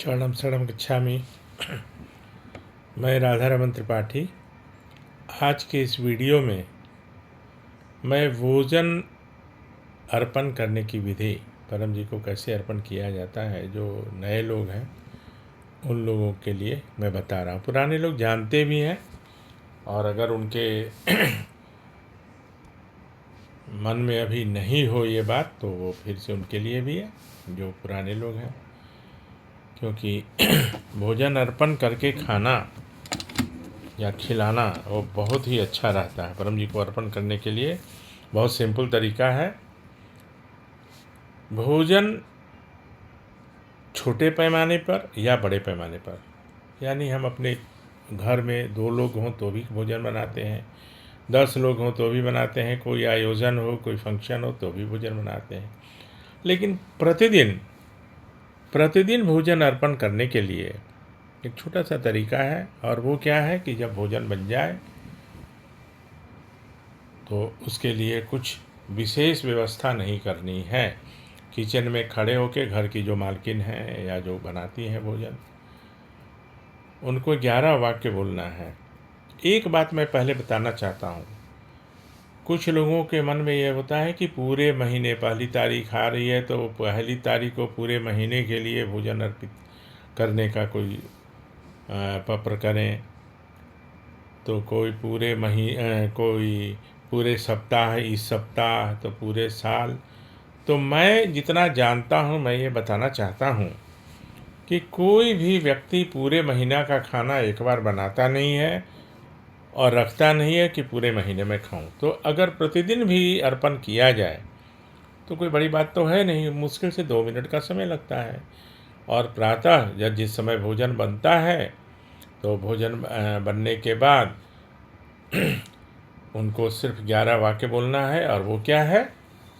चरणम शरणम गच्छामि। मैं राधारमण त्रिपाठी। आज के इस वीडियो में मैं भोजन अर्पण करने की विधि, परम जी को कैसे अर्पण किया जाता है, जो नए लोग हैं उन लोगों के लिए मैं बता रहा हूँ। पुराने लोग जानते भी हैं और अगर उनके मन में अभी नहीं हो ये बात तो वो फिर से उनके लिए भी है जो पुराने लोग हैं, क्योंकि भोजन अर्पण करके खाना या खिलाना वो बहुत ही अच्छा रहता है। परम जी को अर्पण करने के लिए बहुत सिंपल तरीका है। भोजन छोटे पैमाने पर या बड़े पैमाने पर, यानी हम अपने घर में 2 लोग हों तो भी भोजन बनाते हैं, 10 लोग हों तो भी बनाते हैं, कोई आयोजन हो, कोई फंक्शन हो तो भी भोजन बनाते हैं। लेकिन प्रतिदिन भोजन अर्पण करने के लिए एक छोटा सा तरीका है, और वो क्या है कि जब भोजन बन जाए तो उसके लिए कुछ विशेष व्यवस्था नहीं करनी है। किचन में खड़े होकर घर की जो मालकिन हैं या जो बनाती हैं भोजन, उनको 11 वाक्य बोलना है। एक बात मैं पहले बताना चाहता हूँ, कुछ लोगों के मन में यह होता है कि पूरे महीने, पहली तारीख आ रही है तो पहली तारीख को पूरे महीने के लिए भोजन अर्पित करने का कोई पत्र करें, तो कोई कोई पूरे सप्ताह, इस सप्ताह तो पूरे साल। तो मैं जितना जानता हूँ मैं ये बताना चाहता हूँ कि कोई भी व्यक्ति पूरे महीना का खाना एक बार बनाता नहीं है और रखता नहीं है कि पूरे महीने में खाऊं। तो अगर प्रतिदिन भी अर्पण किया जाए तो कोई बड़ी बात तो है नहीं, मुश्किल से 2 मिनट का समय लगता है। और प्रातः जब जिस समय भोजन बनता है तो भोजन बनने के बाद उनको सिर्फ 11 वाक्य बोलना है, और वो क्या है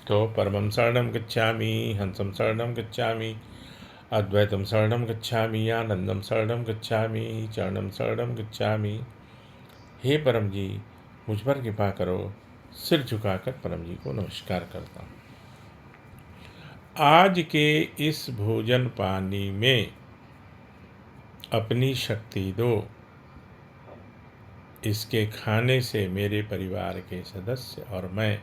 तो परमं शरणं गच्छामि, हंसं शरणं गच्छामि, अद्वैतम शरणं गच्छामि, आनंदम शरणं गच्छामि, चरणं शरणं गच्छामि। हे परम जी, मुझ पर कृपा करो। सिर झुकाकर परम जी को नमस्कार करता हूँ। आज के इस भोजन पानी में अपनी शक्ति दो। इसके खाने से मेरे परिवार के सदस्य और मैं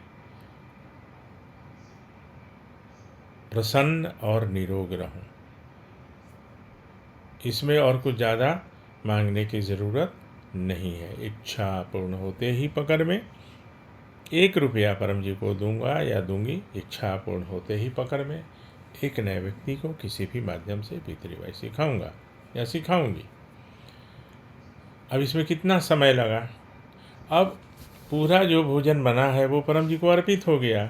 प्रसन्न और निरोग रहूं। इसमें और कुछ ज़्यादा मांगने की ज़रूरत नहीं है। इच्छा पूर्ण होते ही पकड़ में 1 रुपया परम जी को दूंगा या दूंगी, इच्छा पूर्ण होते ही पकड़ में एक नए व्यक्ति को किसी भी माध्यम से पितृवाई सिखाऊंगा या सिखाऊंगी। अब इसमें कितना समय लगा, अब पूरा जो भोजन बना है वो परम जी को अर्पित हो गया।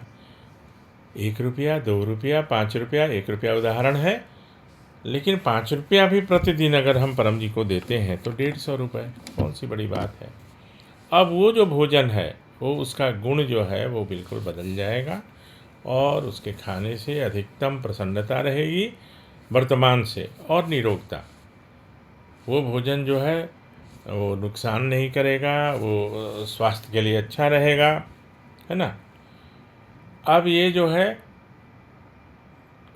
1 रुपया, 2 रुपया, 5 रुपया, 1 रुपया उदाहरण है, लेकिन 5 रुपया भी प्रतिदिन अगर हम परम जी को देते हैं तो 150 रुपये, कौन सी बड़ी बात है। अब वो जो भोजन है वो, उसका गुण जो है वो बिल्कुल बदल जाएगा और उसके खाने से अधिकतम प्रसन्नता रहेगी वर्तमान से, और निरोगता। वो भोजन जो है वो नुकसान नहीं करेगा, वो स्वास्थ्य के लिए अच्छा रहेगा, है ना। अब ये जो है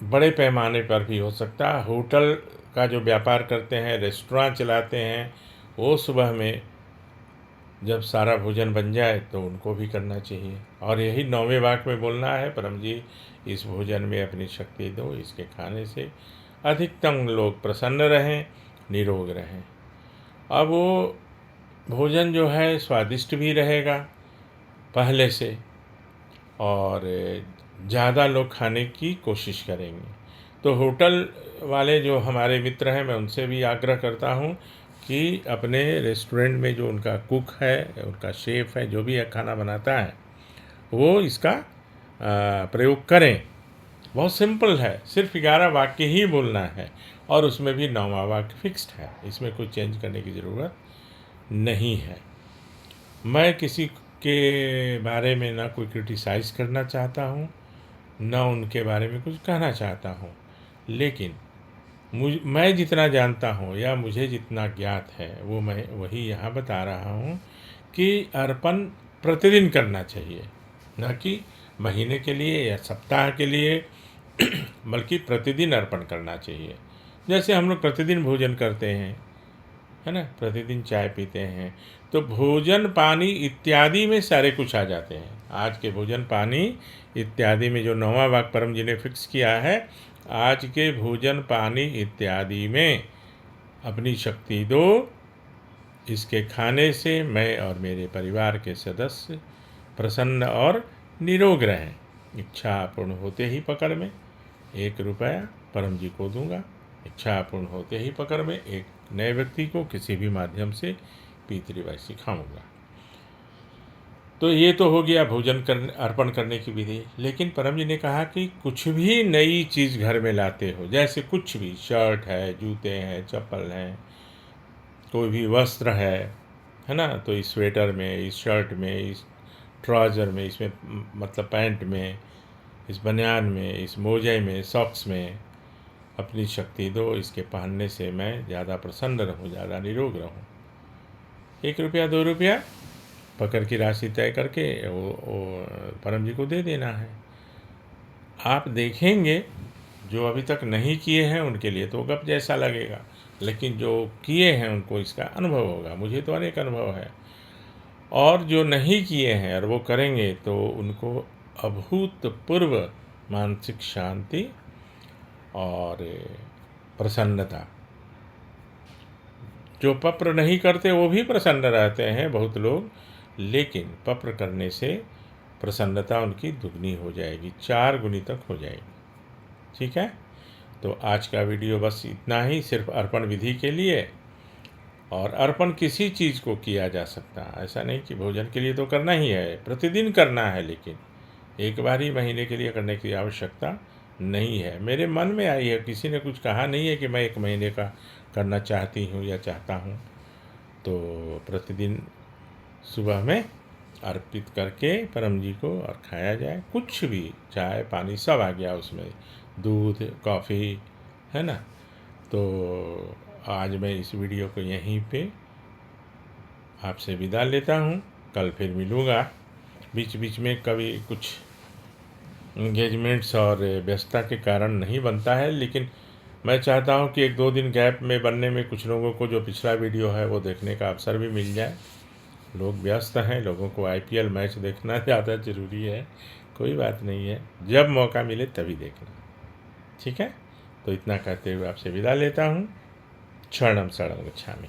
बड़े पैमाने पर भी हो सकता है। होटल का जो व्यापार करते हैं, रेस्टोरेंट चलाते हैं, वो सुबह में जब सारा भोजन बन जाए तो उनको भी करना चाहिए। और यही 9वें वाक्य में बोलना है, परम जी इस भोजन में अपनी शक्ति दो, इसके खाने से अधिकतम लोग प्रसन्न रहें, निरोग रहें। अब वो भोजन जो है स्वादिष्ट भी रहेगा पहले से, और ज़्यादा लोग खाने की कोशिश करेंगे। तो होटल वाले जो हमारे मित्र हैं, मैं उनसे भी आग्रह करता हूँ कि अपने रेस्टोरेंट में जो उनका कुक है, उनका शेफ़ है, जो भी खाना बनाता है, वो इसका प्रयोग करें। बहुत सिंपल है, सिर्फ 11 वाक्य ही बोलना है, और उसमें भी 9वां वाक्य फिक्स्ड है, इसमें कुछ चेंज करने की ज़रूरत नहीं है। मैं किसी के बारे में ना कोई क्रिटिसाइज़ करना चाहता हूँ, ना उनके बारे में कुछ कहना चाहता हूँ, लेकिन मैं जितना जानता हूँ या मुझे जितना ज्ञात है वो मैं वही यहाँ बता रहा हूँ कि अर्पण प्रतिदिन करना चाहिए, न कि महीने के लिए या सप्ताह के लिए, बल्कि प्रतिदिन अर्पण करना चाहिए। जैसे हम लोग प्रतिदिन भोजन करते हैं, है ना, प्रतिदिन चाय पीते हैं, तो भोजन पानी इत्यादि में सारे कुछ आ जाते हैं। आज के भोजन पानी इत्यादि में जो 9वां वाक्य परम जी ने फिक्स किया है, आज के भोजन पानी इत्यादि में अपनी शक्ति दो, इसके खाने से मैं और मेरे परिवार के सदस्य प्रसन्न और निरोग रहें। इच्छा पूर्ण होते ही पकड़ में 1 रुपया परम जी को दूंगा। इच्छा पूर्ण होते ही पकड़ में एक नए व्यक्ति को किसी भी माध्यम से पितृवाई सिखाऊंगा। तो ये तो हो गया भोजन करने अर्पण करने की विधि। लेकिन परम जी ने कहा कि कुछ भी नई चीज़ घर में लाते हो, जैसे कुछ भी शर्ट है, जूते हैं, चप्पल हैं, कोई भी वस्त्र है ना, तो इस स्वेटर में, इस शर्ट में, इस ट्राउज़र में, इसमें मतलब पैंट में, इस बनियान में, इस मोजे में, सॉक्स में अपनी शक्ति दो। इसके पहनने से मैं ज़्यादा प्रसन्न रहूं, ज़्यादा निरोग रहूं। 1 रुपया 2 रुपया पकड़ की राशि तय करके वो परम जी को दे देना है। आप देखेंगे जो अभी तक नहीं किए हैं उनके लिए तो गप जैसा लगेगा, लेकिन जो किए हैं उनको इसका अनुभव होगा। मुझे तो अनेक अनुभव है। और जो नहीं किए हैं और वो करेंगे तो उनको अभूतपूर्व मानसिक शांति और प्रसन्नता। जो पप्र नहीं करते वो भी प्रसन्न रहते हैं बहुत लोग, लेकिन पप्र करने से प्रसन्नता उनकी दुगनी हो जाएगी, 4 गुनी तक हो जाएगी। ठीक है, तो आज का वीडियो बस इतना ही, सिर्फ अर्पण विधि के लिए। और अर्पण किसी चीज़ को किया जा सकता है, ऐसा नहीं कि भोजन के लिए तो करना ही है, प्रतिदिन करना है, लेकिन एक बार ही महीने के लिए करने की आवश्यकता नहीं है। मेरे मन में आई है, किसी ने कुछ कहा नहीं है कि मैं 1 महीने का करना चाहती हूँ या चाहता हूँ। तो प्रतिदिन सुबह में अर्पित करके परम जी को और खाया जाए, कुछ भी, चाय पानी सब आ गया उसमें, दूध कॉफ़ी, है ना। तो आज मैं इस वीडियो को यहीं पे आपसे विदा लेता हूँ। कल फिर मिलूँगा। बीच बीच में कभी कुछ एंगेजमेंट्स और व्यस्तता के कारण नहीं बनता है, लेकिन मैं चाहता हूँ कि 1-2 दिन गैप में बनने में कुछ लोगों को जो पिछला वीडियो है वो देखने का अवसर भी मिल जाए। लोग व्यस्त हैं, लोगों को IPL मैच देखना ज़्यादा ज़रूरी है। कोई बात नहीं है, जब मौका मिले तभी देखना। ठीक है, तो इतना कहते हुए आपसे विदा लेता हूँ। शरणम शरणं गच्छामि।